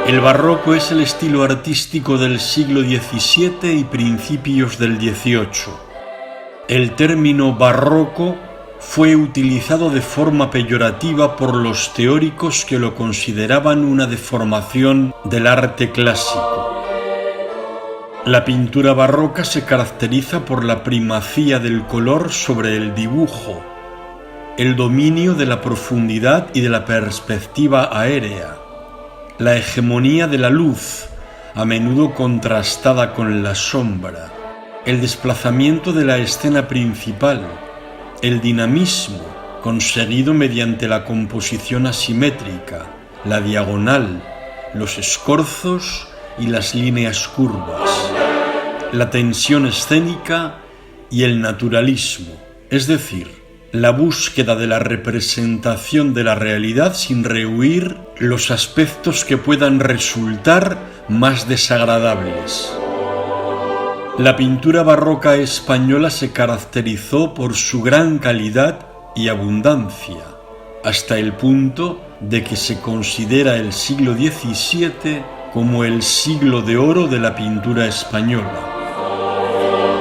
El barroco es el estilo artístico del siglo XVII y principios del XVIII. El término barroco fue utilizado de forma peyorativa por los teóricos que lo consideraban una deformación del arte clásico. La pintura barroca se caracteriza por la primacía del color sobre el dibujo, el dominio de la profundidad y de la perspectiva aérea, la hegemonía de la luz, a menudo contrastada con la sombra, el desplazamiento de la escena principal, el dinamismo conseguido mediante la composición asimétrica, la diagonal, los escorzos y las líneas curvas, la tensión escénica y el naturalismo, es decir, la búsqueda de la representación de la realidad sin rehuir los aspectos que puedan resultar más desagradables. La pintura barroca española se caracterizó por su gran calidad y abundancia, hasta el punto de que se considera el siglo XVII como el siglo de oro de la pintura española.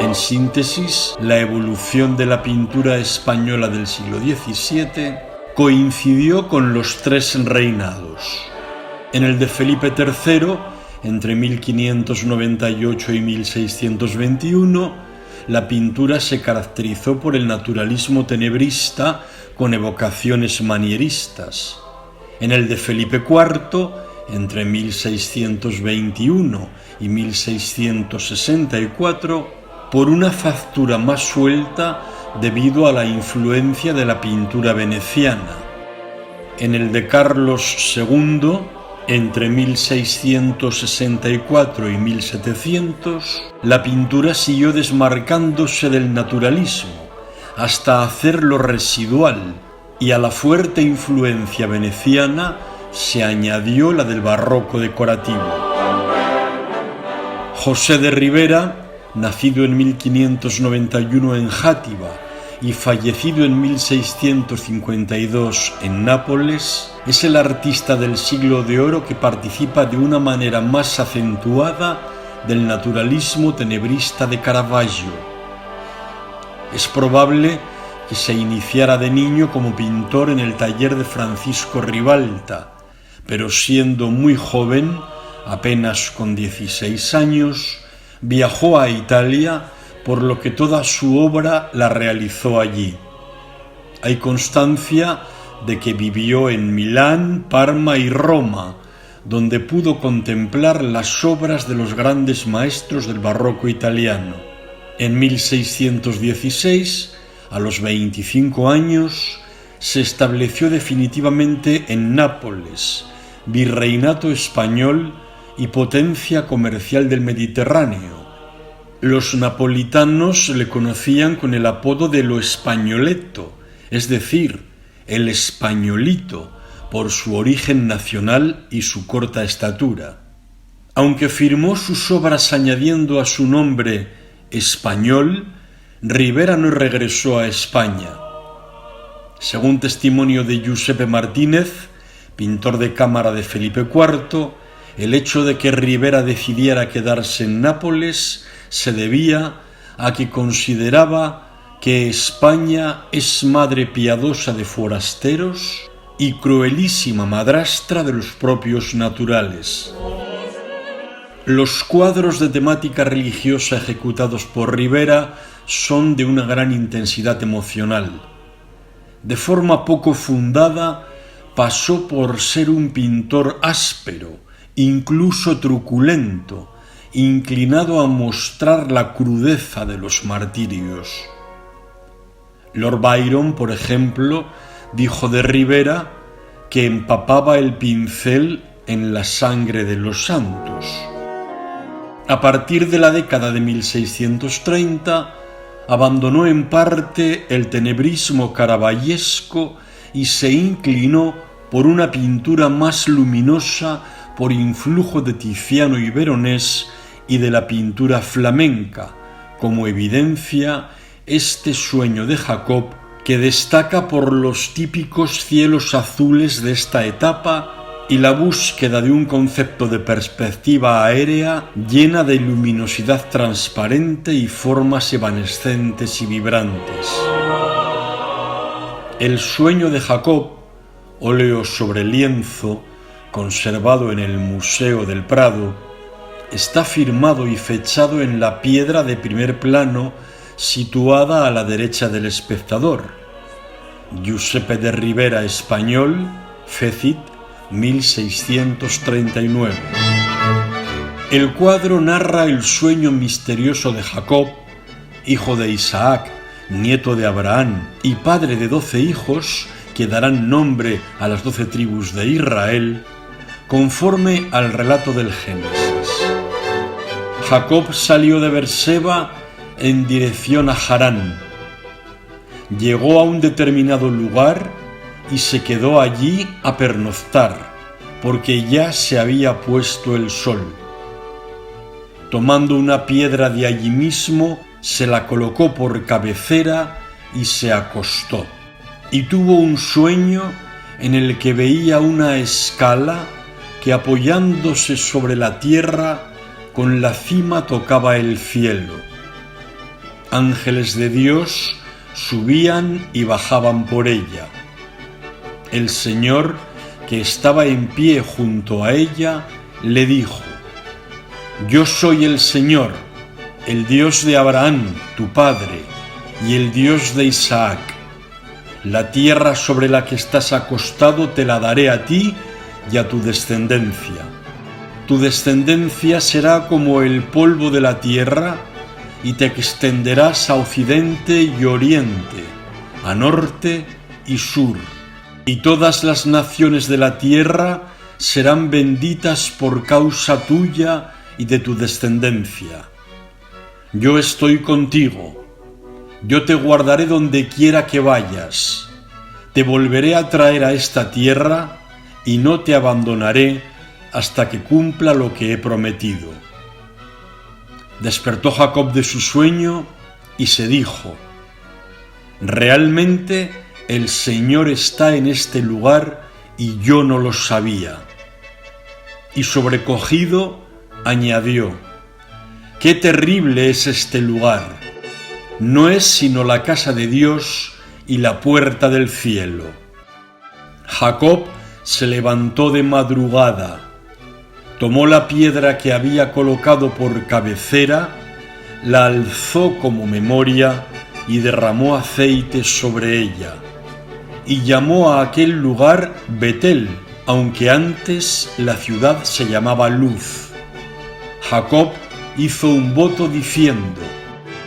En síntesis, la evolución de la pintura española del siglo XVII coincidió con los tres reinados. En el de Felipe III, entre 1598 y 1621, la pintura se caracterizó por el naturalismo tenebrista con evocaciones manieristas. En el de Felipe IV, entre 1621 y 1664, por una factura más suelta debido a la influencia de la pintura veneciana. En el de Carlos II, entre 1664 y 1700, la pintura siguió desmarcándose del naturalismo hasta hacerlo residual, y a la fuerte influencia veneciana se añadió la del barroco decorativo. José de Ribera, nacido en 1591 en Játiva y fallecido en 1652 en Nápoles, es el artista del siglo de oro que participa de una manera más acentuada del naturalismo tenebrista de Caravaggio. Es probable que se iniciara de niño como pintor en el taller de Francisco Ribalta, pero siendo muy joven, apenas con 16 años, viajó a Italia, por lo que toda su obra la realizó allí. Hay constancia de que vivió en Milán, Parma y Roma, donde pudo contemplar las obras de los grandes maestros del barroco italiano. En 1616, a los 25 años, se estableció definitivamente en Nápoles, virreinato español y potencia comercial del Mediterráneo. Los napolitanos le conocían con el apodo de lo Spagnoletto, es decir, el españolito, por su origen nacional y su corta estatura. Aunque firmó sus obras añadiendo a su nombre español, Ribera no regresó a España. Según testimonio de Giuseppe Martínez, pintor de cámara de Felipe IV, el hecho de que Ribera decidiera quedarse en Nápoles se debía a que consideraba que España es madre piadosa de forasteros y cruelísima madrastra de los propios naturales. Los cuadros de temática religiosa ejecutados por Ribera son de una gran intensidad emocional. De forma poco fundada, pasó por ser un pintor áspero, incluso truculento, inclinado a mostrar la crudeza de los martirios. Lord Byron, por ejemplo, dijo de Ribera que empapaba el pincel en la sangre de los santos. A partir de la década de 1630, abandonó en parte el tenebrismo caravallesco y se inclinó por una pintura más luminosa por influjo de Tiziano y Veronés y de la pintura flamenca, como evidencia este sueño de Jacob, que destaca por los típicos cielos azules de esta etapa y la búsqueda de un concepto de perspectiva aérea llena de luminosidad transparente y formas evanescentes y vibrantes. El sueño de Jacob, óleo sobre lienzo, conservado en el Museo del Prado, está firmado y fechado en la piedra de primer plano situada a la derecha del espectador. Giuseppe de Ribera, español, Fecit, 1639. El cuadro narra el sueño misterioso de Jacob, hijo de Isaac, nieto de Abraham y padre de 12 hijos que darán nombre a las 12 tribus de Israel, conforme al relato del Génesis. Jacob salió de Berseba en dirección a Harán. Llegó a un determinado lugar y se quedó allí a pernoctar, porque ya se había puesto el sol. Tomando una piedra de allí mismo, se la colocó por cabecera y se acostó. Y tuvo un sueño en el que veía una escala que, apoyándose sobre la tierra, con la cima tocaba el cielo. Ángeles de Dios subían y bajaban por ella. El Señor, que estaba en pie junto a ella, le dijo: Yo soy el Señor, el Dios de Abraham, tu padre, y el Dios de Isaac. La tierra sobre la que estás acostado te la daré a ti y a tu descendencia. Tu descendencia será como el polvo de la tierra, y te extenderás a occidente y oriente, a norte y sur. Y todas las naciones de la tierra serán benditas por causa tuya y de tu descendencia. Yo estoy contigo, yo te guardaré donde quiera que vayas, te volveré a traer a esta tierra y no te abandonaré hasta que cumpla lo que he prometido. Despertó Jacob de su sueño y se dijo: Realmente el Señor está en este lugar y yo no lo sabía. Y sobrecogido añadió: ¡Qué terrible es este lugar! No es sino la casa de Dios y la puerta del cielo. Jacob se levantó de madrugada, tomó la piedra que había colocado por cabecera, la alzó como memoria y derramó aceite sobre ella, y llamó a aquel lugar Betel, aunque antes la ciudad se llamaba Luz. Jacob hizo un voto diciendo: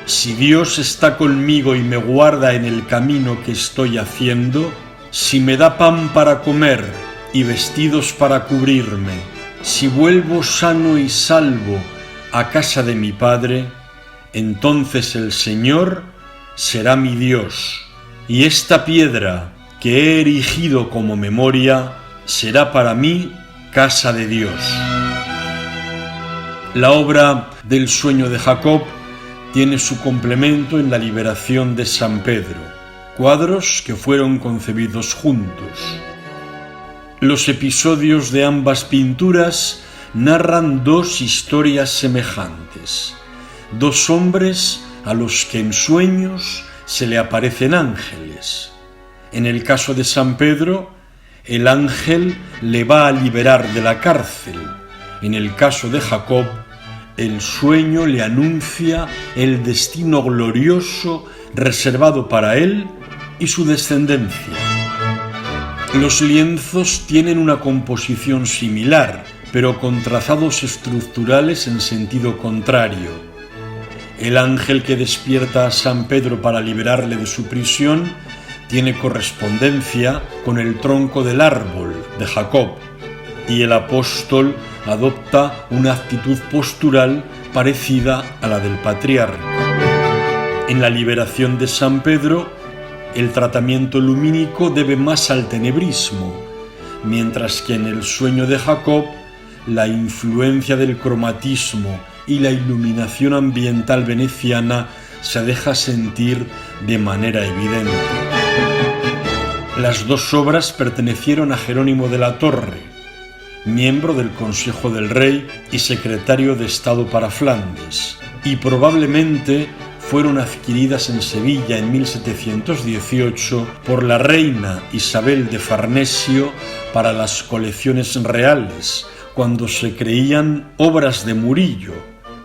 Si Dios está conmigo y me guarda en el camino que estoy haciendo, si me da pan para comer y vestidos para cubrirme, si vuelvo sano y salvo a casa de mi padre, entonces el Señor será mi Dios, y esta piedra que he erigido como memoria será para mí casa de Dios. La obra del sueño de Jacob tiene su complemento en la liberación de San Pedro, cuadros que fueron concebidos juntos. Los episodios de ambas pinturas narran dos historias semejantes, dos hombres a los que en sueños se le aparecen ángeles. En el caso de San Pedro, el ángel le va a liberar de la cárcel. En el caso de Jacob, el sueño le anuncia el destino glorioso reservado para él y su descendencia. Los lienzos tienen una composición similar, pero con trazados estructurales en sentido contrario. El ángel que despierta a San Pedro para liberarle de su prisión tiene correspondencia con el tronco del árbol de Jacob, y el apóstol adopta una actitud postural parecida a la del patriarca. En la liberación de San Pedro, el tratamiento lumínico debe más al tenebrismo, mientras que en el sueño de Jacob, la influencia del cromatismo y la iluminación ambiental veneciana se deja sentir de manera evidente. Las dos obras pertenecieron a Jerónimo de la Torre, miembro del Consejo del Rey y secretario de Estado para Flandes, y probablemente fueron adquiridas en Sevilla en 1718 por la reina Isabel de Farnesio para las colecciones reales, cuando se creían obras de Murillo,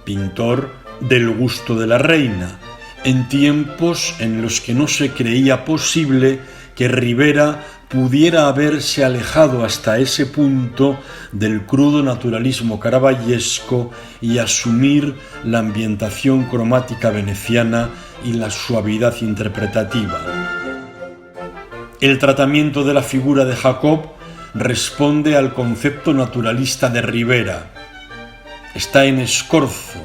pintor del gusto de la reina, en tiempos en los que no se creía posible que Ribera pudiera haberse alejado hasta ese punto del crudo naturalismo caravallesco y asumir la ambientación cromática veneciana y la suavidad interpretativa. El tratamiento de la figura de Jacob responde al concepto naturalista de Ribera. Está en escorzo,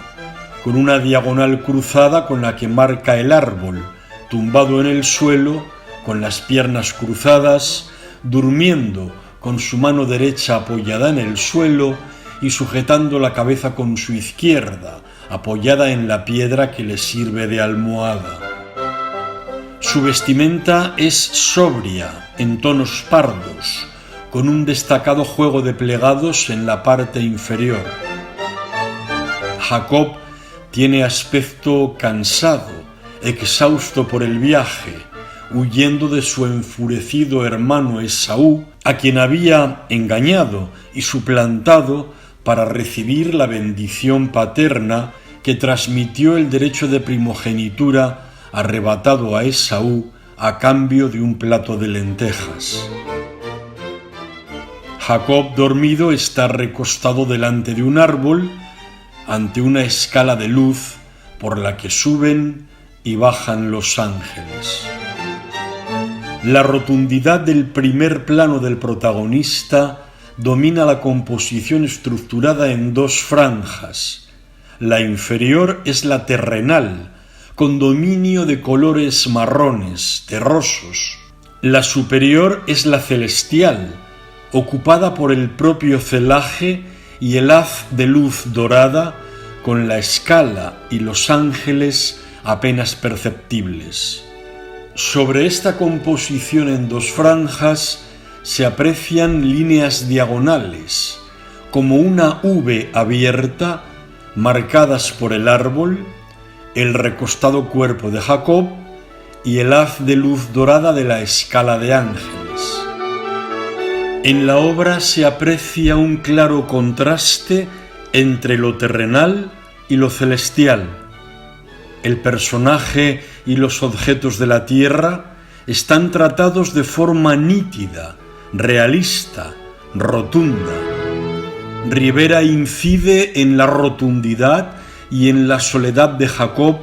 con una diagonal cruzada con la que marca el árbol, tumbado en el suelo, con las piernas cruzadas, durmiendo con su mano derecha apoyada en el suelo y sujetando la cabeza con su izquierda, apoyada en la piedra que le sirve de almohada. Su vestimenta es sobria, en tonos pardos, con un destacado juego de plegados en la parte inferior. Jacob tiene aspecto cansado, exhausto por el viaje, huyendo de su enfurecido hermano Esaú, a quien había engañado y suplantado para recibir la bendición paterna que transmitió el derecho de primogenitura arrebatado a Esaú a cambio de un plato de lentejas. Jacob, dormido, está recostado delante de un árbol, ante una escala de luz por la que suben y bajan los ángeles. La rotundidad del primer plano del protagonista domina la composición estructurada en dos franjas. La inferior es la terrenal, con dominio de colores marrones, terrosos. La superior es la celestial, ocupada por el propio celaje y el haz de luz dorada, con la escala y los ángeles apenas perceptibles. Sobre esta composición en dos franjas se aprecian líneas diagonales, como una V abierta, marcadas por el árbol, el recostado cuerpo de Jacob y el haz de luz dorada de la escala de ángeles. En la obra se aprecia un claro contraste entre lo terrenal y lo celestial. El personaje y los objetos de la tierra están tratados de forma nítida, realista, rotunda. Ribera incide en la rotundidad y en la soledad de Jacob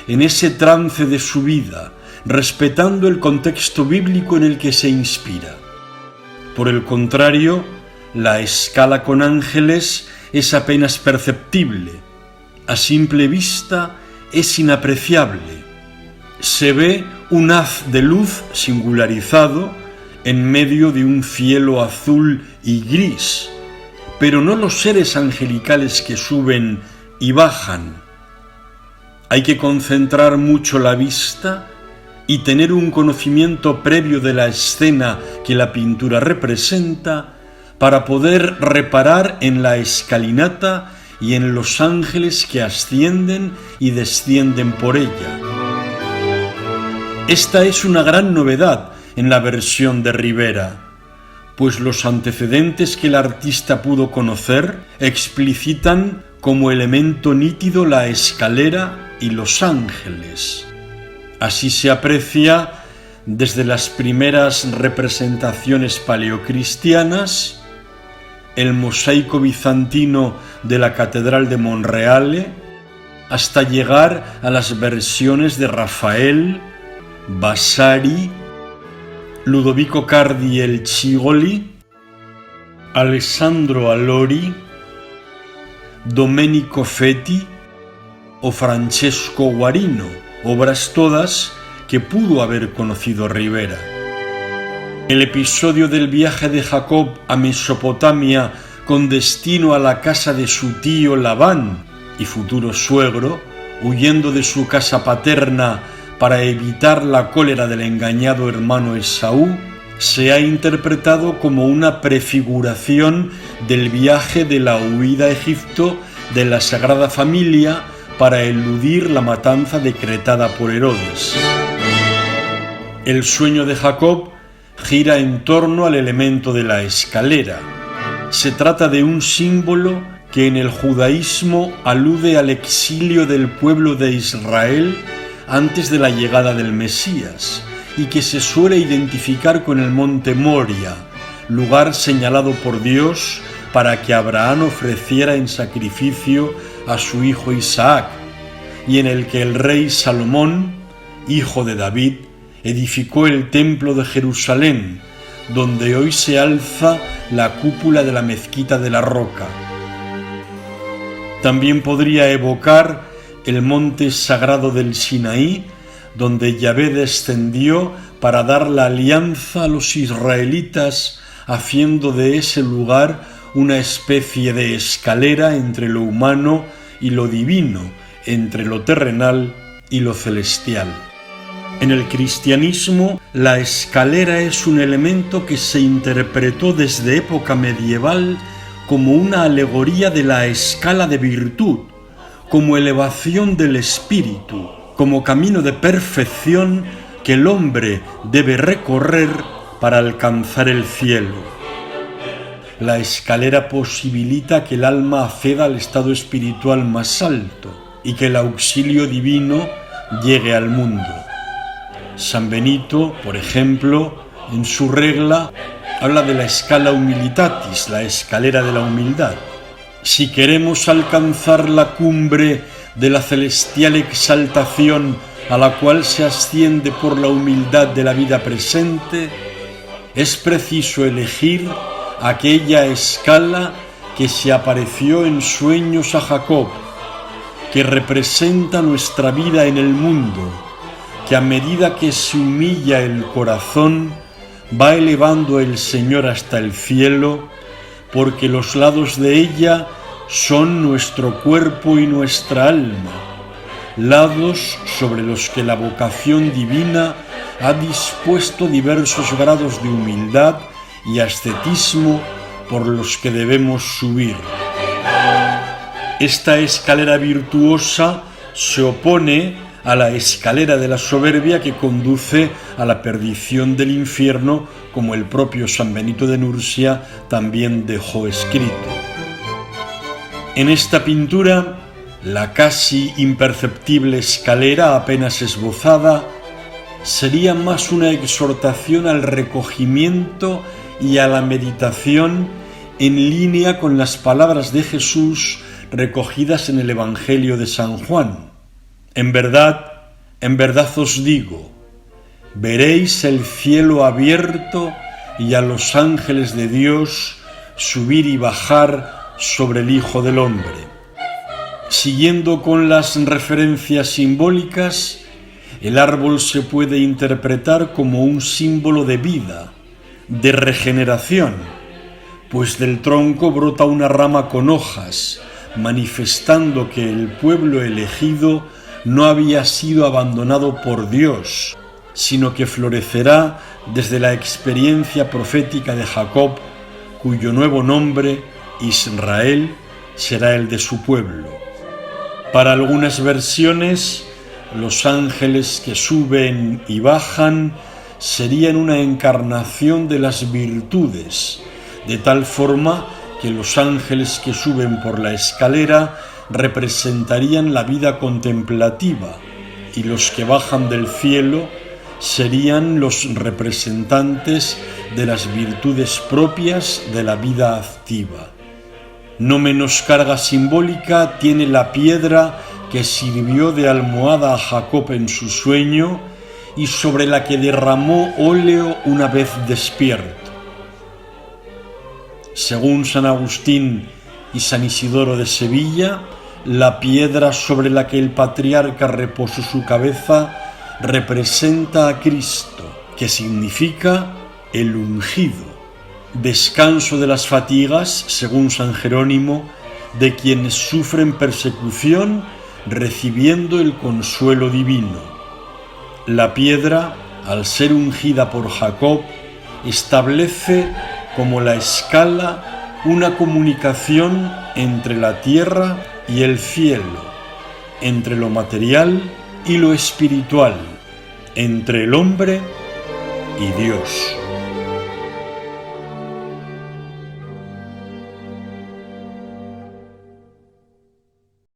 en ese trance de su vida, respetando el contexto bíblico en el que se inspira. Por el contrario, la escala con ángeles es apenas perceptible. A simple vista es inapreciable. Se ve un haz de luz singularizado en medio de un cielo azul y gris, pero no los seres angelicales que suben y bajan. Hay que concentrar mucho la vista y tener un conocimiento previo de la escena que la pintura representa para poder reparar en la escalinata y en los ángeles que ascienden y descienden por ella. Esta es una gran novedad en la versión de Ribera, pues los antecedentes que el artista pudo conocer explicitan como elemento nítido la escalera y los ángeles. Así se aprecia desde las primeras representaciones paleocristianas, el mosaico bizantino de la Catedral de Monreale, hasta llegar a las versiones de Rafael, Vasari, Ludovico Cardi el Cigoli, Alessandro Allori, Domenico Feti o Francesco Guarino, obras todas que pudo haber conocido Ribera. El episodio del viaje de Jacob a Mesopotamia con destino a la casa de su tío Labán y futuro suegro, huyendo de su casa paterna para evitar la cólera del engañado hermano Esaú, se ha interpretado como una prefiguración del viaje de la huida a Egipto de la Sagrada Familia para eludir la matanza decretada por Herodes. El sueño de Jacob gira en torno al elemento de la escalera. Se trata de un símbolo que en el judaísmo alude al exilio del pueblo de Israel antes de la llegada del Mesías y que se suele identificar con el monte Moria, lugar señalado por Dios para que Abraham ofreciera en sacrificio a su hijo Isaac, y en el que el rey Salomón, hijo de David, edificó el templo de Jerusalén, donde hoy se alza la cúpula de la mezquita de la Roca. También podría evocar el monte sagrado del Sinaí, donde Yahvé descendió para dar la alianza a los israelitas, haciendo de ese lugar una especie de escalera entre lo humano y lo divino, entre lo terrenal y lo celestial. En el cristianismo, la escalera es un elemento que se interpretó desde época medieval como una alegoría de la escala de virtud, como elevación del espíritu, como camino de perfección que el hombre debe recorrer para alcanzar el cielo. La escalera posibilita que el alma acceda al estado espiritual más alto y que el auxilio divino llegue al mundo. San Benito, por ejemplo, en su regla, habla de la scala humilitatis, la escalera de la humildad. Si queremos alcanzar la cumbre de la celestial exaltación a la cual se asciende por la humildad de la vida presente, es preciso elegir aquella escala que se apareció en sueños a Jacob, que representa nuestra vida en el mundo, que a medida que se humilla el corazón, va elevando el Señor hasta el cielo, porque los lados de ella son nuestro cuerpo y nuestra alma, lados sobre los que la vocación divina ha dispuesto diversos grados de humildad y ascetismo por los que debemos subir. Esta escalera virtuosa se opone a la escalera de la soberbia que conduce a la perdición del infierno, como el propio San Benito de Nursia también dejó escrito. En esta pintura, la casi imperceptible escalera apenas esbozada sería más una exhortación al recogimiento y a la meditación en línea con las palabras de Jesús recogidas en el Evangelio de San Juan. En verdad os digo, veréis el cielo abierto y a los ángeles de Dios subir y bajar sobre el Hijo del Hombre. Siguiendo con las referencias simbólicas, el árbol se puede interpretar como un símbolo de vida, de regeneración, pues del tronco brota una rama con hojas, manifestando que el pueblo elegido no había sido abandonado por Dios, sino que florecerá desde la experiencia profética de Jacob, cuyo nuevo nombre, Israel, será el de su pueblo. Para algunas versiones, los ángeles que suben y bajan serían una encarnación de las virtudes, de tal forma que los ángeles que suben por la escalera representarían la vida contemplativa y los que bajan del cielo serían los representantes de las virtudes propias de la vida activa. No menos carga simbólica tiene la piedra que sirvió de almohada a Jacob en su sueño y sobre la que derramó óleo una vez despierto. Según San Agustín y San Isidoro de Sevilla, la piedra sobre la que el patriarca reposó su cabeza representa a Cristo, que significa el ungido, descanso de las fatigas, según San Jerónimo, de quienes sufren persecución, recibiendo el consuelo divino. La piedra, al ser ungida por Jacob, establece como la escala una comunicación entre la tierra y el cielo, entre lo material y lo espiritual, entre el hombre y Dios.